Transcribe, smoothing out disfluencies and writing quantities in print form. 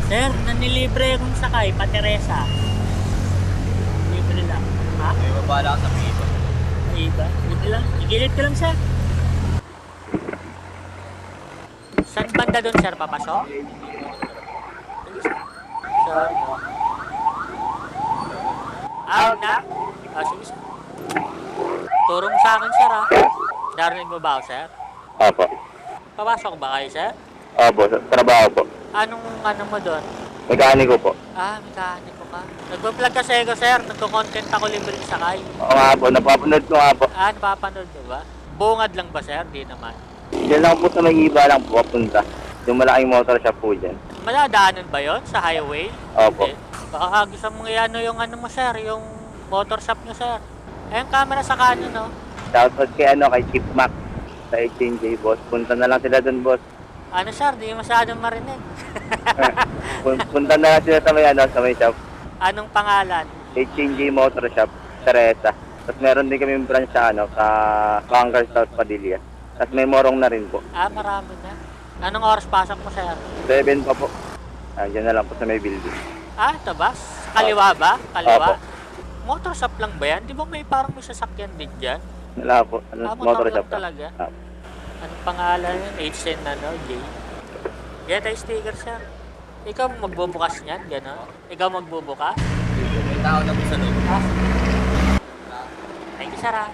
Sir, nanilibre akong sakay, pa Teresa. Libre lang. Ha? May babala ka sa piso. Ay, iba? Libre lang. Igilid ko lang, sir. Saan banda doon, sir? Papasok? Sir, no. Na? Sige, sir. Turo mo sa akin, sir, ha? Narinig mo ba ako, sir? Opo. Papasok ba kayo, sir? Opo, sa trabaho po. Ano mo doon? Mekaniko po. Mekaniko ka. Nagpa-vlog kasi ako, sir. Nagko-content ako libreng sakay. Oo nga po, napapanood ko nga po. Napapanood mo ba? Bungad lang ba, sir? Di naman. Diyan lang po sa may iba lang po papunta. Yung malaking motor shop po dyan. Madadaanan ba yon sa highway? Opo. Hindi. Baka gusto mong i-ano yung ano mo, sir, yung motor shop nyo, sir. Yung camera sa kanan, no? Shoutout kay kay Chief Mac sa HNJ, boss. Punta na lang sila dun, boss. Ano, sir, di masyadong marinig. Punta na lang sila sa may shop. Anong pangalan? HNJ Motor Shop, Teresa. Tapos meron din kami branch sa sa Conquer South Padilla. Tapos may morong na rin po. Marami na. Anong oras pasok mo, sir? 7 pa po. Diyan na lang po sa may building. Ito ba? Kaliwa ba? Kaliwa? Opo. Motor shop lang ba yan? Di ba may parang may sasakyan din dyan? Wala po. Motor lang shop talaga? Opo. Anong pangalan yun? HN J? Get a sticker, sir. Ikaw magbubukas niyan, gano'n? Ikaw magbubukas? May tao na po sa loob. Thank you, sir, ha?